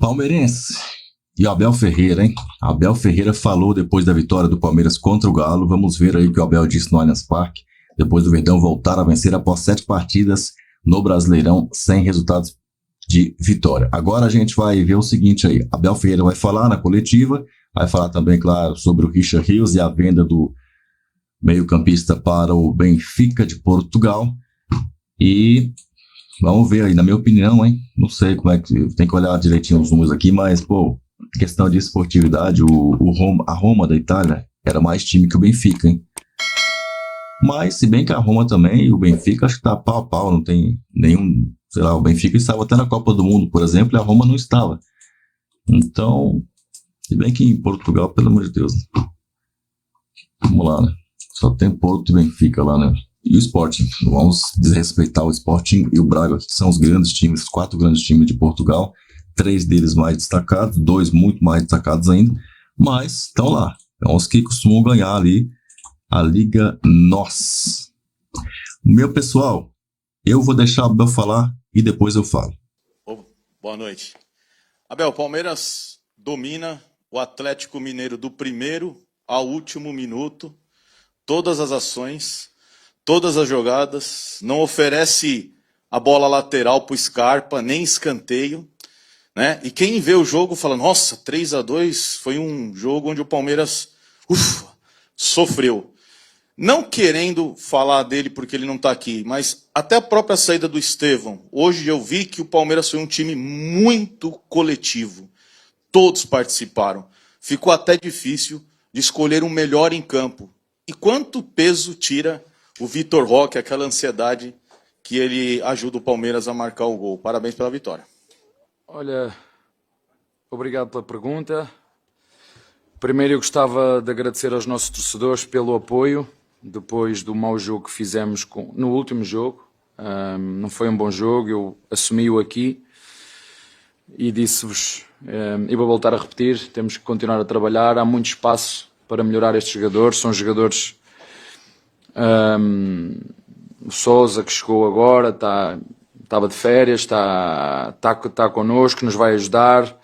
Palmeirense e Abel Ferreira, hein? Abel Ferreira falou depois da vitória do Palmeiras contra o Galo. Vamos ver aí o que o Abel disse no Allianz Parque, depois do Verdão voltar a vencer após 7 partidas no Brasileirão sem resultados de vitória. Agora a gente vai ver o seguinte aí. Abel Ferreira vai falar na coletiva, vai falar também, claro, sobre o Richard Rios e a venda do meio-campista para o Benfica de Portugal. E vamos ver aí, na minha opinião, hein? Não sei como é que... Tem que olhar direitinho os números aqui, mas, pô, questão de esportividade, a Roma da Itália era mais time que o Benfica, hein? Mas, se bem que a Roma também e o Benfica, acho que tá pau a pau, não tem nenhum... Sei lá, o Benfica estava até na Copa do Mundo, por exemplo, e a Roma não estava. Então, se bem que em Portugal, pelo amor de Deus, né? Vamos lá, né? Só tem Porto e Benfica lá, né? E o Sporting. Não vamos desrespeitar o Sporting e o Braga, que são os grandes times, 4 grandes times de Portugal. 3 deles mais destacados, 2 muito mais destacados ainda. Mas estão lá. São os que costumam ganhar ali a Liga NOS. Meu pessoal, eu vou deixar o Abel falar e depois eu falo. Boa noite. Abel, o Palmeiras domina o Atlético Mineiro do primeiro ao último minuto. Todas as ações, todas as jogadas, não oferece a bola lateral para o Scarpa, nem escanteio, né? E quem vê o jogo fala, nossa, 3-2 foi um jogo onde o Palmeiras sofreu. Não querendo falar dele porque ele não está aqui, mas até a própria saída do Estevão. Hoje eu vi que o Palmeiras foi um time muito coletivo. Todos participaram. Ficou até difícil de escolher um melhor em campo. E quanto peso tira o Vitor Roque, aquela ansiedade que ele ajuda o Palmeiras a marcar o gol? Parabéns pela vitória. Olha, obrigado pela pergunta. Primeiro eu gostava de agradecer aos nossos torcedores pelo apoio, depois do mau jogo que fizemos no último jogo. Não foi um bom jogo, eu assumi-o aqui e disse-vos, e vou voltar a repetir, temos que continuar a trabalhar, há muito espaço para melhorar estes jogadores, são jogadores... o Sousa que chegou agora, estava de férias, está connosco, nos vai ajudar.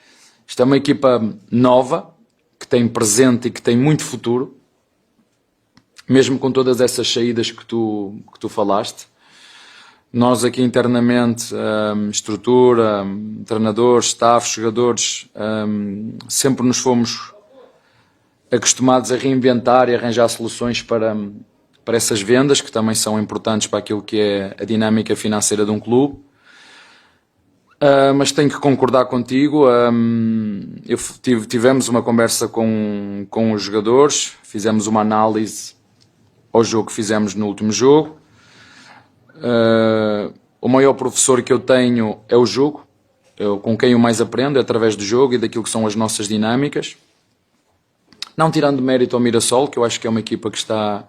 Isto é uma equipa nova, que tem presente e que tem muito futuro, mesmo com todas essas saídas que tu falaste. Nós aqui internamente, estrutura, treinadores, staff, jogadores, sempre nos fomos acostumados a reinventar e arranjar soluções para essas vendas, que também são importantes para aquilo que é a dinâmica financeira de um clube. Mas tenho que concordar contigo. Tivemos uma conversa com os jogadores, fizemos uma análise ao jogo que fizemos no último jogo. O maior professor que eu tenho é o jogo, com quem eu mais aprendo é através do jogo e daquilo que são as nossas dinâmicas. Não tirando mérito ao Mirassol, que eu acho que é uma equipa que está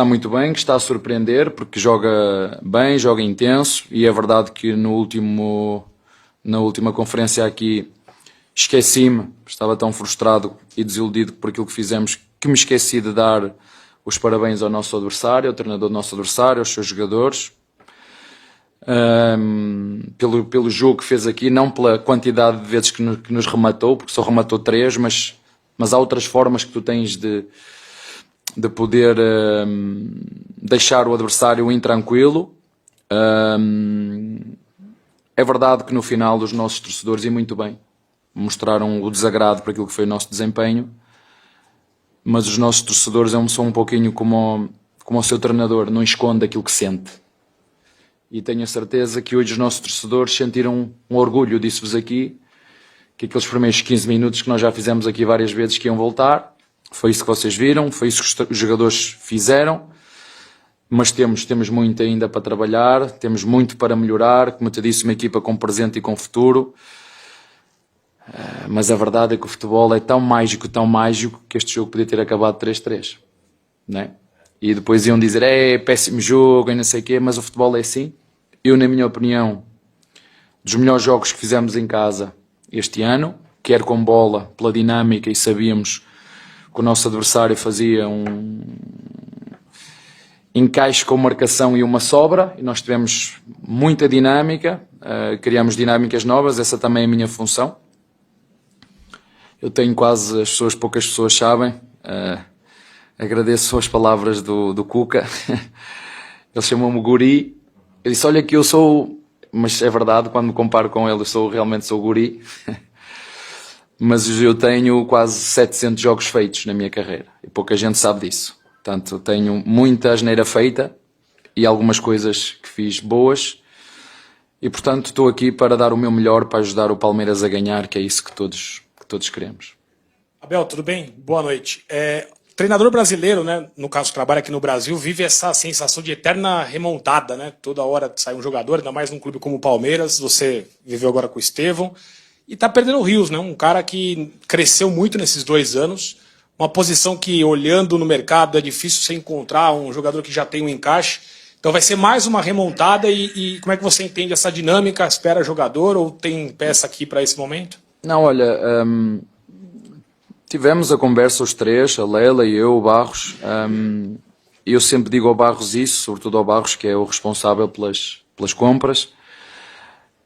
muito bem, que está a surpreender, porque joga bem, joga intenso, e é verdade que na última conferência aqui esqueci-me, estava tão frustrado e desiludido por aquilo que fizemos, que me esqueci de dar os parabéns ao nosso adversário, ao treinador do nosso adversário, aos seus jogadores, pelo jogo que fez aqui, não pela quantidade de vezes que nos rematou, porque só rematou 3, mas há outras formas que tu tens de poder deixar o adversário intranquilo. É verdade que no final os nossos torcedores, e muito bem, mostraram o desagrado por aquilo que foi o nosso desempenho, mas os nossos torcedores são um pouquinho como o seu treinador, não esconde aquilo que sente. E tenho a certeza que hoje os nossos torcedores sentiram um orgulho, disse-vos aqui, que aqueles primeiros 15 minutos que nós já fizemos aqui várias vezes que iam voltar, foi isso que vocês viram, foi isso que os jogadores fizeram, mas temos muito ainda para trabalhar, temos muito para melhorar, como eu te disse, uma equipa com presente e com futuro, mas a verdade é que o futebol é tão mágico, que este jogo podia ter acabado 3-3, né? E depois iam dizer, péssimo jogo e não sei o quê, mas o futebol é assim. Eu, na minha opinião, dos melhores jogos que fizemos em casa este ano, quer com bola, pela dinâmica, e sabíamos que o nosso adversário fazia encaixe com marcação e uma sobra, e nós tivemos muita dinâmica, criamos dinâmicas novas, essa também é a minha função. Eu tenho quase, poucas pessoas sabem, agradeço as palavras do Cuca, ele chamou-me guri, eu disse, olha que eu sou, mas é verdade, quando me comparo com ele, realmente sou guri, mas eu tenho quase 700 jogos feitos na minha carreira, e pouca gente sabe disso. Portanto, tenho muita asneira feita e algumas coisas que fiz boas, e portanto estou aqui para dar o meu melhor para ajudar o Palmeiras a ganhar, que é isso que todos queremos. Abel, tudo bem? Boa noite. Treinador brasileiro, né, no caso que trabalha aqui no Brasil, vive essa sensação de eterna remontada, né? Toda hora sai um jogador, ainda mais num clube como o Palmeiras, você viveu agora com o Estevão, e tá perdendo o Rios, né? Um cara que cresceu muito nesses 2 anos, uma posição que, olhando no mercado, é difícil você encontrar um jogador que já tem um encaixe. Então vai ser mais uma remontada e como é que você entende essa dinâmica? Espera jogador ou tem peça aqui para esse momento? Não, olha, tivemos a conversa os três, a Leila e eu, o Barros. Eu sempre digo ao Barros isso, sobretudo ao Barros, que é o responsável pelas compras,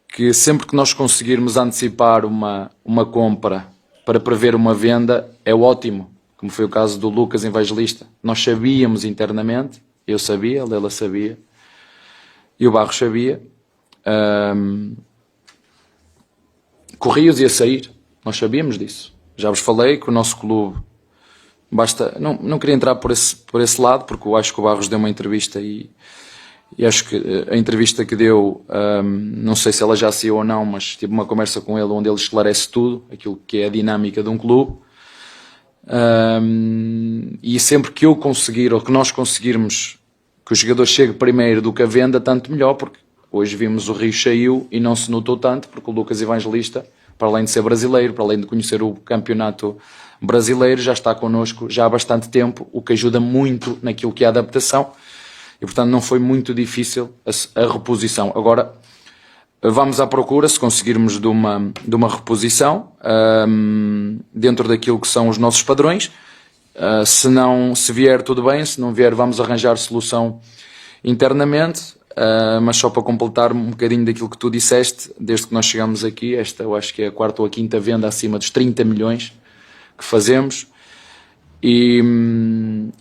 que sempre que nós conseguirmos antecipar uma compra para prever uma venda, é ótimo. Como foi o caso do Lucas Evangelista. Nós sabíamos internamente, eu sabia, a Leila sabia, e o Barros sabia, que o Rios ia sair, nós sabíamos disso. Já vos falei que o nosso clube, não queria entrar por esse lado, porque eu acho que o Barros deu uma entrevista e acho que a entrevista que deu, não sei se ela já saiu ou não, mas tive uma conversa com ele onde ele esclarece tudo, aquilo que é a dinâmica de um clube. E sempre que eu conseguir, ou que nós conseguirmos que o jogador chegue primeiro do que a venda, tanto melhor, porque hoje vimos o Rio saiu e não se notou tanto, porque o Lucas Evangelista, para além de ser brasileiro, para além de conhecer o campeonato brasileiro, já está connosco já há bastante tempo, o que ajuda muito naquilo que é a adaptação, e portanto não foi muito difícil a reposição. Agora vamos à procura, se conseguirmos de uma reposição dentro daquilo que são os nossos padrões. Se vier tudo bem, se não vier vamos arranjar solução internamente, mas só para completar um bocadinho daquilo que tu disseste, desde que nós chegamos aqui, esta eu acho que é a 4ª ou a 5ª venda acima dos 30 milhões que fazemos, e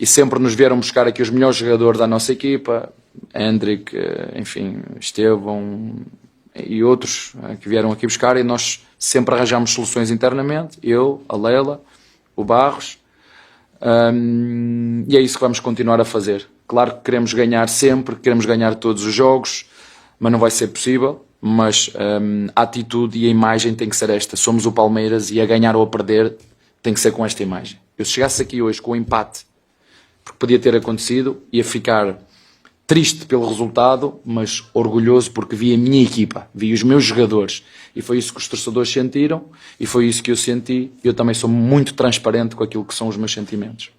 sempre nos vieram buscar aqui os melhores jogadores da nossa equipa, Hendrick, enfim, Estevão e outros que vieram aqui buscar, e nós sempre arranjamos soluções internamente, eu, a Leila, o Barros, e é isso que vamos continuar a fazer. Claro que queremos ganhar sempre, queremos ganhar todos os jogos, mas não vai ser possível, mas a atitude e a imagem tem que ser esta, somos o Palmeiras e a ganhar ou a perder tem que ser com esta imagem. Eu se chegasse aqui hoje com o empate, porque podia ter acontecido, ia ficar triste pelo resultado, mas orgulhoso porque vi a minha equipa, vi os meus jogadores, e foi isso que os torcedores sentiram, e foi isso que eu senti, e eu também sou muito transparente com aquilo que são os meus sentimentos.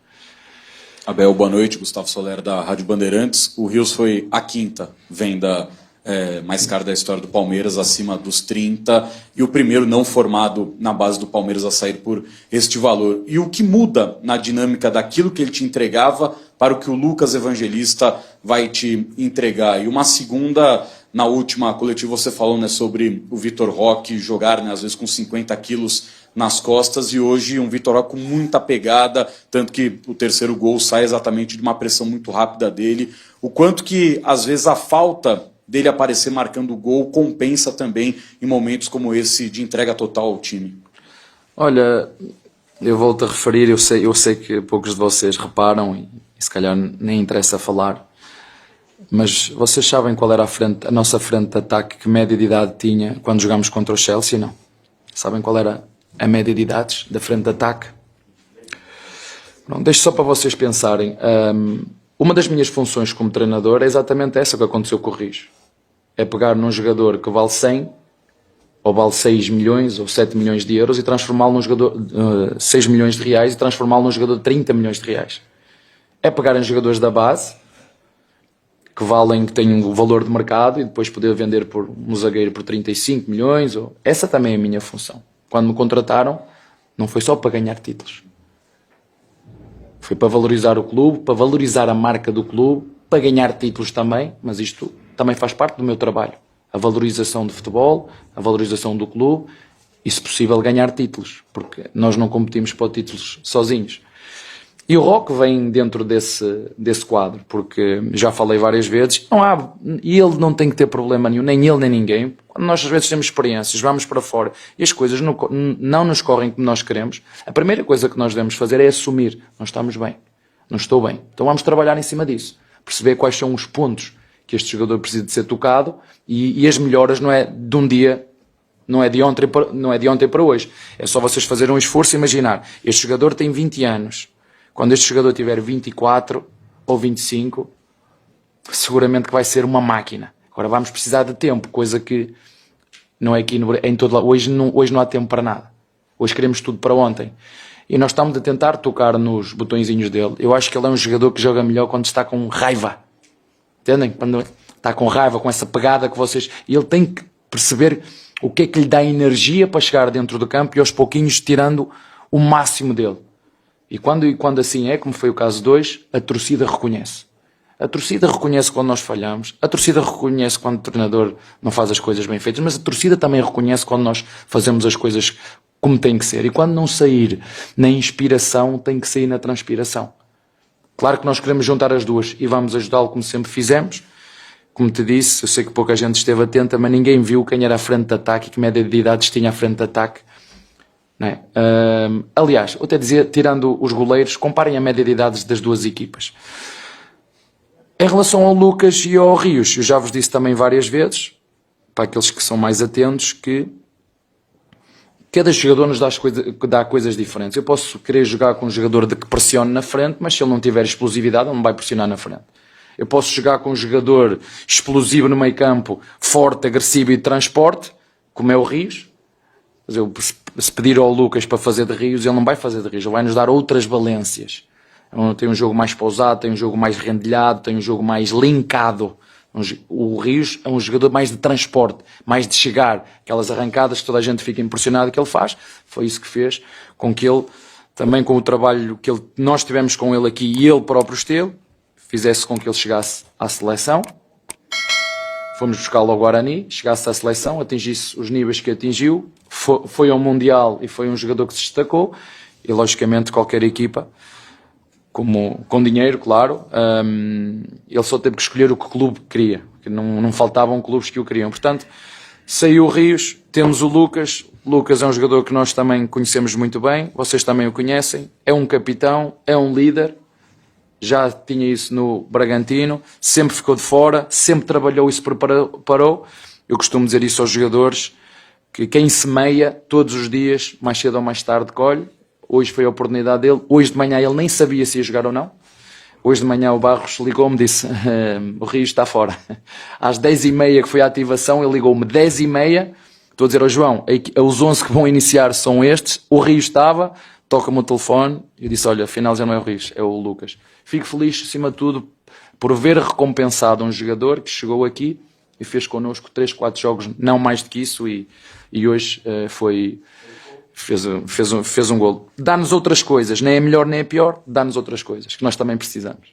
Abel, boa noite, Gustavo Soler da Rádio Bandeirantes. O Rios foi a 5ª venda mais cara da história do Palmeiras, acima dos 30, e o primeiro não formado na base do Palmeiras a sair por este valor. E o que muda na dinâmica daquilo que ele te entregava para o que o Lucas Evangelista vai te entregar? E uma segunda, na última coletiva você falou, né, sobre o Vitor Roque jogar, né, às vezes com 50 quilos nas costas, e hoje um Vitor Roque com muita pegada, tanto que o terceiro gol sai exatamente de uma pressão muito rápida dele. O quanto que às vezes a falta dele aparecer marcando o gol compensa também em momentos como esse de entrega total ao time? Olha, eu volto a referir, eu sei que poucos de vocês reparam e se calhar nem interessa falar, mas vocês sabem qual era a nossa frente de ataque, que média de idade tinha quando jogámos contra o Chelsea? Não. Sabem qual era a média de idades da frente de ataque? Não, deixo só para vocês pensarem. Uma das minhas funções como treinador é exatamente essa que aconteceu com o Rios. É pegar num jogador que vale 100, ou vale 6 milhões ou 7 milhões de euros, e transformá-lo num jogador 6 milhões de reais, e transformá-lo num jogador de 30 milhões de reais. É pegar em jogadores da base que têm um valor de mercado, e depois poder vender por um zagueiro por 35 milhões. Essa também é a minha função. Quando me contrataram, não foi só para ganhar títulos. Foi para valorizar o clube, para valorizar a marca do clube, para ganhar títulos também, mas isto também faz parte do meu trabalho. A valorização do futebol, a valorização do clube e, se possível, ganhar títulos, porque nós não competimos para títulos sozinhos. E o Roque vem dentro desse quadro, porque já falei várias vezes, ele não tem que ter problema nenhum, nem ele nem ninguém. Quando nós às vezes temos experiências, vamos para fora e as coisas não nos correm como nós queremos, a primeira coisa que nós devemos fazer é assumir, não estamos bem, não estou bem. Então vamos trabalhar em cima disso, perceber quais são os pontos que este jogador precisa de ser tocado e as melhoras não é de um dia, não é de ontem para hoje. É só vocês fazerem um esforço e imaginar, este jogador tem 20 anos, quando este jogador tiver 24 ou 25, seguramente que vai ser uma máquina. Agora vamos precisar de tempo, coisa que não é aqui em todo lado. Hoje não há tempo para nada. Hoje queremos tudo para ontem. E nós estamos a tentar tocar nos botõezinhos dele. Eu acho que ele é um jogador que joga melhor quando está com raiva. Entendem? Quando está com raiva, com essa pegada que vocês... E ele tem que perceber o que é que lhe dá energia para chegar dentro do campo e aos pouquinhos tirando o máximo dele. E quando assim é, como foi o caso de hoje, a torcida reconhece. A torcida reconhece quando nós falhamos, a torcida reconhece quando o treinador não faz as coisas bem feitas, mas a torcida também reconhece quando nós fazemos as coisas como tem que ser. E quando não sair na inspiração, tem que sair na transpiração. Claro que nós queremos juntar as duas e vamos ajudá-lo como sempre fizemos. Como te disse, eu sei que pouca gente esteve atenta, mas ninguém viu quem era a frente de ataque e que média de idades tinha a frente de ataque. Não é? Aliás, eu até dizia, tirando os goleiros, comparem a média de idades das duas equipas. Em relação ao Lucas e ao Rios, eu já vos disse também várias vezes, para aqueles que são mais atentos, que cada jogador nos dá coisas diferentes. Eu posso querer jogar com um jogador que pressione na frente, mas se ele não tiver explosividade, ele não vai pressionar na frente. Eu posso jogar com um jogador explosivo no meio campo, forte, agressivo e de transporte, como é o Rios. Mas eu, se pedir ao Lucas para fazer de Rios, ele não vai fazer de Rios, ele vai nos dar outras valências. Tem um jogo mais pausado, tem um jogo mais rendilhado, tem um jogo mais linkado. O Rios é um jogador mais de transporte, mais de chegar, aquelas arrancadas que toda a gente fica impressionado que ele faz. Foi isso que fez com que ele, também com o trabalho que nós tivemos com ele aqui e ele próprio esteve, fizesse com que ele chegasse à seleção. Fomos buscá-lo ao Guarani, chegasse à seleção, atingisse os níveis que atingiu, foi ao Mundial e foi um jogador que se destacou. E logicamente qualquer equipa, com dinheiro, claro, ele só teve que escolher o que o clube queria, que não faltavam clubes que o queriam. Portanto, saiu o Rios, temos o Lucas. Lucas é um jogador que nós também conhecemos muito bem, vocês também o conhecem, é um capitão, é um líder, já tinha isso no Bragantino, sempre ficou de fora, sempre trabalhou e se preparou. Eu costumo dizer isso aos jogadores, que quem semeia todos os dias, mais cedo ou mais tarde, colhe. Hoje foi a oportunidade dele. Hoje de manhã ele nem sabia se ia jogar ou não. Hoje de manhã o Barros ligou-me e disse o Rios está fora. Às 10h30 que foi a ativação, ele ligou-me 10h30. Estou a dizer ao João, os 11 que vão iniciar são estes. O Rios estava, toca-me o telefone. Eu disse, olha, afinal já não é o Rios, é o Lucas. Fico feliz, acima de tudo, por ver recompensado um jogador que chegou aqui e fez connosco 3-4 jogos, não mais do que isso. E hoje fez um golo. Dá-nos outras coisas, nem é melhor nem é pior, dá-nos outras coisas, que nós também precisamos.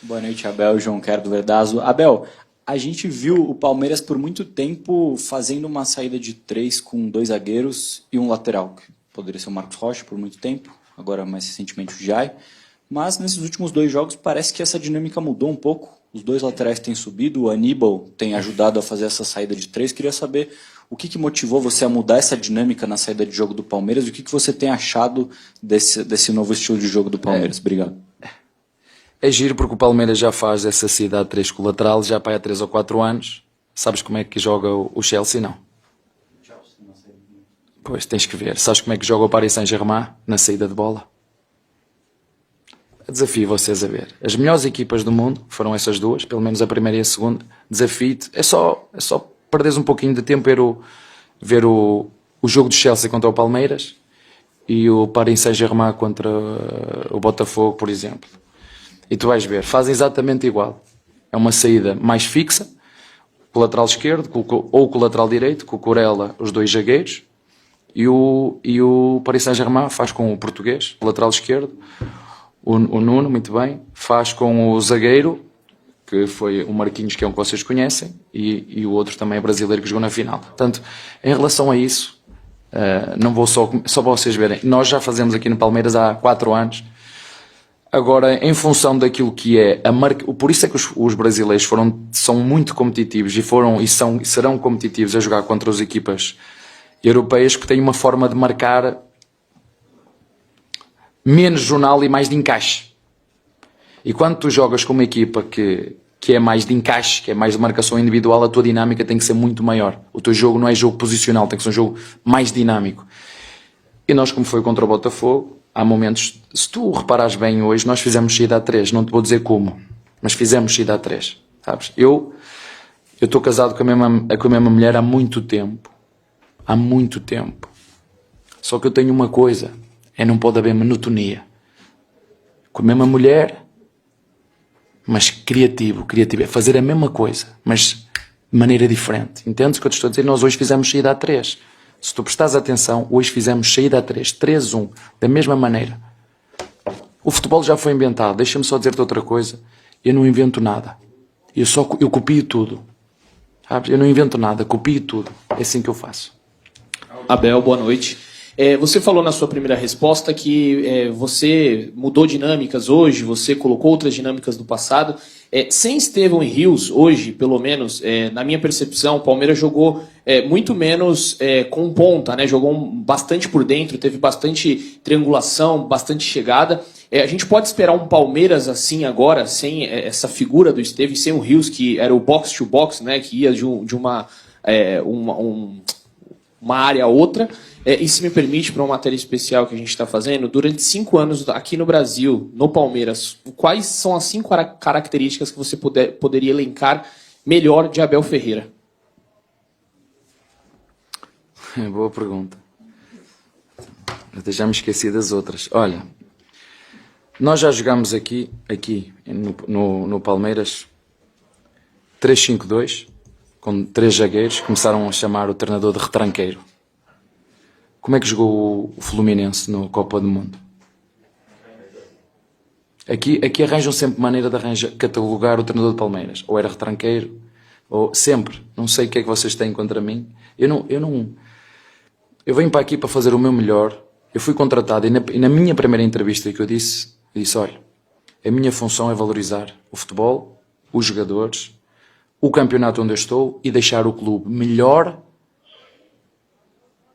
Boa noite, Abel, João Quero do Verdazo. Abel, a gente viu o Palmeiras por muito tempo fazendo uma saída de 3 com 2 zagueiros e um lateral, que poderia ser o Marcos Rocha por muito tempo, agora mais recentemente o Jai. Mas nesses últimos 2 jogos parece que essa dinâmica mudou um pouco. Os 2 laterais têm subido, o Aníbal tem ajudado a fazer essa saída de 3. Queria saber o que motivou você a mudar essa dinâmica na saída de jogo do Palmeiras e o que você tem achado desse novo estilo de jogo do Palmeiras. Obrigado. É giro porque o Palmeiras já faz essa saída a 3 com o lateral, já há 3 ou 4 anos. Sabes como é que joga o Chelsea, não? Pois, tens que ver. Sabes como é que joga o Paris Saint-Germain na saída de bola? Desafio vocês a ver. As melhores equipas do mundo foram essas duas, pelo menos a primeira e a segunda. Desafio-te. É só perderes um pouquinho de tempo ver o jogo do Chelsea contra o Palmeiras e o Paris Saint-Germain contra o Botafogo, por exemplo. E tu vais ver, fazem exatamente igual. É uma saída mais fixa, com o lateral esquerdo ou com o lateral direito, com o Corella, os 2 zagueiros, e o Paris Saint-Germain faz com o português, o lateral esquerdo, o Nuno, muito bem, faz com o zagueiro, que foi o Marquinhos, que é um que vocês conhecem, e o outro também é brasileiro que jogou na final. Portanto, em relação a isso, não vou só para vocês verem, nós já fazemos aqui no Palmeiras há 4 anos. Agora, em função daquilo que é a marca, por isso é que os brasileiros são muito competitivos e serão competitivos a jogar contra as equipas europeias, que têm uma forma de marcar menos jornal e mais de encaixe. E quando tu jogas com uma equipa que é mais de encaixe, que é mais de marcação individual, a tua dinâmica tem que ser muito maior. O teu jogo não é jogo posicional, tem que ser um jogo mais dinâmico. E nós, como foi contra o Botafogo, há momentos, se tu reparares bem hoje, nós fizemos saída a 3, não te vou dizer como, mas fizemos saída a 3, sabes? Eu estou casado com a mesma mulher há muito tempo, só que eu tenho uma coisa, não pode haver monotonia, com a mesma mulher, mas criativo, é fazer a mesma coisa, mas de maneira diferente, entendes o que eu te estou a dizer? Nós hoje fizemos saída a 3, se tu prestares atenção, hoje fizemos saída a 3, 3-1, da mesma maneira. O futebol já foi inventado. Deixa-me só dizer-te outra coisa. Eu não invento nada. Eu copio tudo. Sabes? Eu não invento nada, copio tudo. É assim que eu faço. Abel, boa noite. Você falou na sua primeira resposta que você mudou dinâmicas hoje, você colocou outras dinâmicas do passado. Sem Estevão e Rios, hoje, pelo menos, na minha percepção, o Palmeiras jogou muito menos com ponta, né? Jogou bastante por dentro, teve bastante triangulação, bastante chegada. A gente pode esperar um Palmeiras assim agora, sem essa figura do Estevão, sem o Rios, que era o box-to-box, né? Que ia de uma área a outra. E se me permite, para uma matéria especial que a gente está fazendo, durante 5 anos aqui no Brasil, no Palmeiras, quais são as 5 características que você poderia elencar melhor de Abel Ferreira? Boa pergunta. Eu já me esqueci das outras. Olha, nós já jogámos aqui no Palmeiras 3-5-2, com 3 zagueiros, começaram a chamar o treinador de retranqueiro. Como é que jogou o Fluminense no Copa do Mundo? Aqui arranjam sempre maneira de catalogar o treinador de Palmeiras. Ou era retranqueiro, ou sempre. Não sei o que é que vocês têm contra mim. Eu venho para aqui para fazer o meu melhor. Eu fui contratado e na minha primeira entrevista que eu disse, olha, a minha função é valorizar o futebol, os jogadores, o campeonato onde eu estou e deixar o clube melhor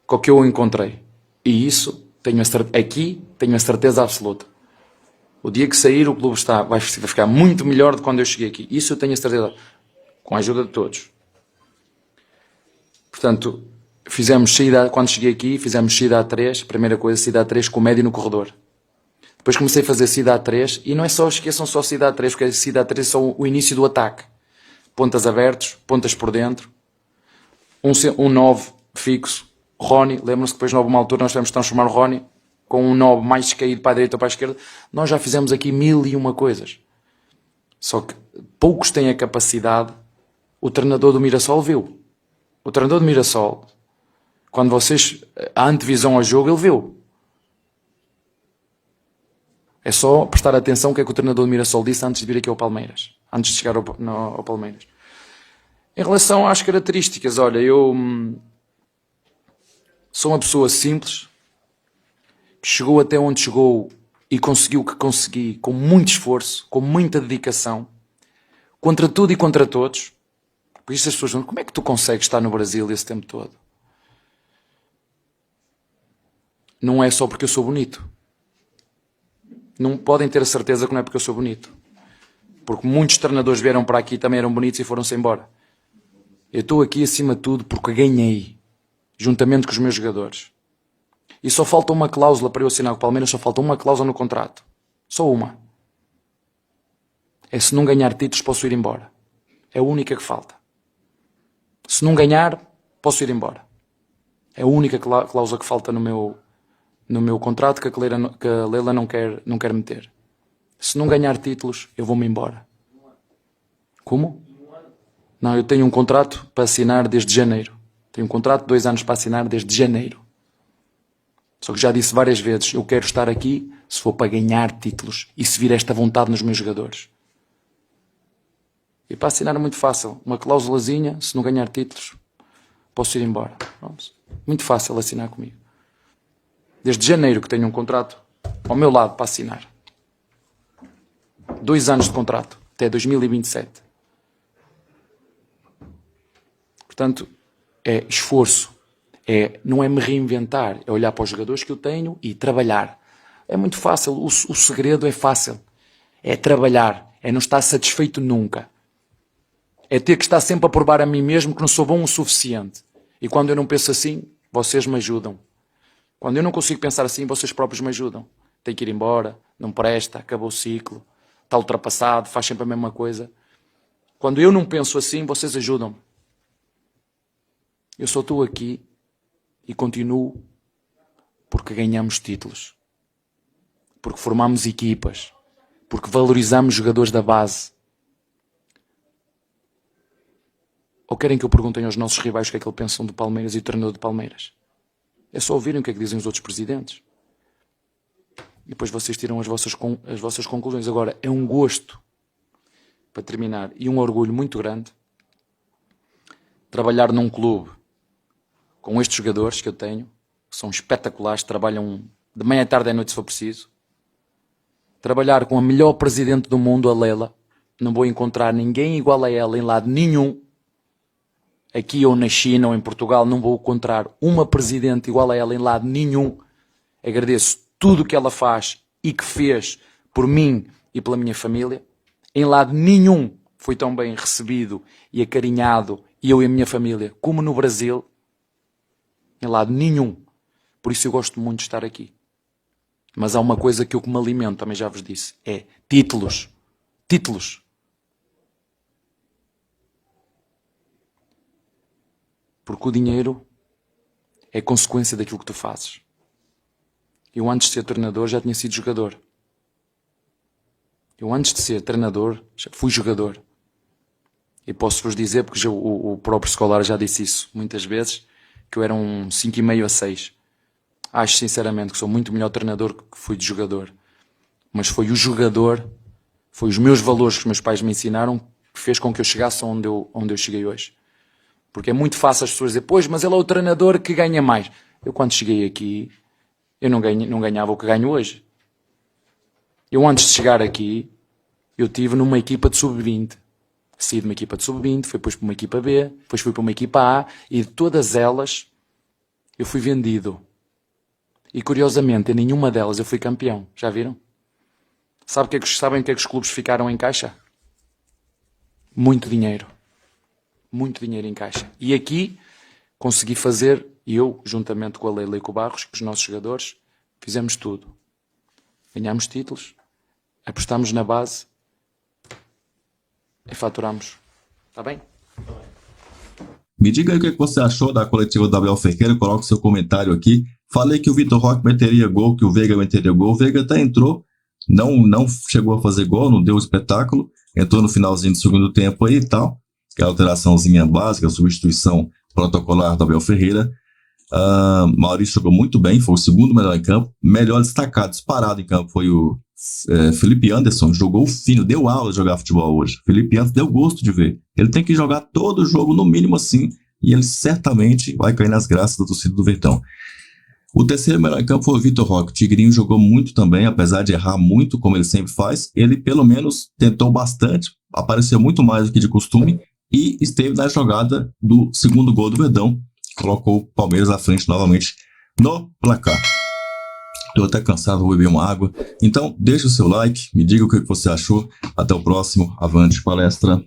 que o que eu encontrei. E isso, tenho a certeza absoluta. O dia que sair, o clube vai ficar muito melhor do que quando eu cheguei aqui. Isso eu tenho a certeza, com a ajuda de todos. Portanto, quando cheguei aqui, fizemos saída a 3, primeira coisa, saída a 3 com o médio no corredor. Depois comecei a fazer saída a 3, e não é só, esqueçam só saída a 3, porque a saída a 3 é só o início do ataque. Pontas abertos, pontas por dentro, um 9 fixo, Rony, lembram-se que depois de uma altura nós tivemos de transformar o Rony com um 9 mais descaído para a direita ou para a esquerda. Nós já fizemos aqui 1001 coisas. Só que poucos têm a capacidade. O treinador do Mirassol viu. O treinador do Mirassol, quando a antevisão ao jogo, ele viu. É só prestar atenção o que é que o treinador do Mirassol disse antes de vir aqui ao Palmeiras. Antes de chegar ao Palmeiras. Em relação às características, olha, eu sou uma pessoa simples, que chegou até onde chegou e conseguiu o que consegui com muito esforço, com muita dedicação, contra tudo e contra todos. Por isso as pessoas dizem, como é que tu consegues estar no Brasil esse tempo todo? Não é só porque eu sou bonito. Não podem ter a certeza que não é porque eu sou bonito. Porque muitos treinadores vieram para aqui, também eram bonitos e foram-se embora. Eu estou aqui acima de tudo porque ganhei, juntamente com os meus jogadores. E só falta uma cláusula para eu assinar com o Palmeiras, só falta uma cláusula no contrato. Só uma. É se não ganhar títulos posso ir embora. É a única que falta. Se não ganhar, posso ir embora. É a única cláusula que falta no meu contrato que a Leila não quer meter. Se não ganhar títulos, eu vou-me embora. Como? Não, eu tenho um contrato para assinar desde janeiro. Tenho um contrato de 2 anos para assinar desde janeiro. Só que já disse várias vezes, eu quero estar aqui se for para ganhar títulos e se vir esta vontade nos meus jogadores. E para assinar é muito fácil. Uma cláusulazinha, se não ganhar títulos, posso ir embora. Pronto. Muito fácil assinar comigo. Desde janeiro que tenho um contrato ao meu lado para assinar. 2 anos de contrato, até 2027. Portanto, é esforço. Não é me reinventar, é olhar para os jogadores que eu tenho e trabalhar. É muito fácil, o segredo é fácil. É trabalhar, é não estar satisfeito nunca. É ter que estar sempre a provar a mim mesmo que não sou bom o suficiente. E quando eu não penso assim, vocês me ajudam. Quando eu não consigo pensar assim, vocês próprios me ajudam. Tem que ir embora, não presta, acabou o ciclo, está ultrapassado, faz sempre a mesma coisa. Quando eu não penso assim, vocês ajudam-me. Eu só estou aqui e continuo porque ganhamos títulos. Porque formamos equipas. Porque valorizamos jogadores da base. Ou querem que eu pergunte aos nossos rivais o que é que eles pensam do Palmeiras e do treinador do Palmeiras? É só ouvirem o que é que dizem os outros presidentes. E depois vocês tiram as vossas conclusões. Agora, é um gosto, para terminar, e um orgulho muito grande, trabalhar num clube com estes jogadores que eu tenho, que são espetaculares, trabalham de manhã à tarde e à noite se for preciso. Trabalhar com a melhor presidente do mundo, a Leila. Não vou encontrar ninguém igual a ela em lado nenhum. Aqui ou na China ou em Portugal não vou encontrar uma presidente igual a ela em lado nenhum. Agradeço tudo o que ela faz e que fez por mim e pela minha família. Em lado nenhum foi tão bem recebido e acarinhado, eu e a minha família, como no Brasil. Em lado nenhum. Por isso eu gosto muito de estar aqui. Mas há uma coisa que eu me alimento, também já vos disse, é títulos. Títulos. Porque o dinheiro é consequência daquilo que tu fazes. Eu antes de ser treinador já tinha sido jogador. Eu antes de ser treinador já fui jogador. E posso-vos dizer, porque o próprio Scolari já disse isso muitas vezes, que eu era um 5,5 a 6. Acho sinceramente que sou muito melhor treinador que fui de jogador. Mas foi o jogador, foi os meus valores que os meus pais me ensinaram que fez com que eu chegasse onde eu cheguei hoje. Porque é muito fácil as pessoas dizer, pois, mas ele é o treinador que ganha mais. Eu quando cheguei aqui, eu não ganhava o que ganho hoje. Eu antes de chegar aqui, eu estive numa equipa de sub-20. Saí de uma equipa de sub-20, fui depois para uma equipa B, depois fui para uma equipa A, e de todas elas, eu fui vendido. E curiosamente, em nenhuma delas eu fui campeão. Já viram? Sabem o que é que os clubes ficaram em caixa? Muito dinheiro. Muito dinheiro em caixa. E aqui consegui fazer, eu, juntamente com a Leila e com o Barros, com os nossos jogadores, fizemos tudo. Ganhámos títulos, apostámos na base e faturamos. Está bem? Me diga aí o que você achou da coletiva do Abel Ferreira, coloque seu comentário aqui. Falei que o Vitor Roque meteria gol, que o Veiga meteria gol. O Veiga até entrou, não chegou a fazer gol, não deu espetáculo, entrou no finalzinho do segundo tempo aí e tal, que é a alteraçãozinha básica, a substituição protocolar do Abel Ferreira. Maurício jogou muito bem, foi o segundo melhor em campo. Melhor destacado, disparado em campo, foi o Felipe Anderson, jogou fino, deu aula de jogar futebol hoje. Felipe Anderson deu gosto de ver. Ele tem que jogar todo o jogo, no mínimo assim, e ele certamente vai cair nas graças da torcida do Verdão. O terceiro melhor em campo foi o Vitor Roque. O Tigrinho jogou muito também, apesar de errar muito, como ele sempre faz. Ele, pelo menos, tentou bastante, apareceu muito mais do que de costume e esteve na jogada do segundo gol do Verdão. Colocou o Palmeiras à frente novamente no placar. Estou até cansado, vou beber uma água. Então, deixa o seu like, me diga o que você achou. Até o próximo. Avante palestra.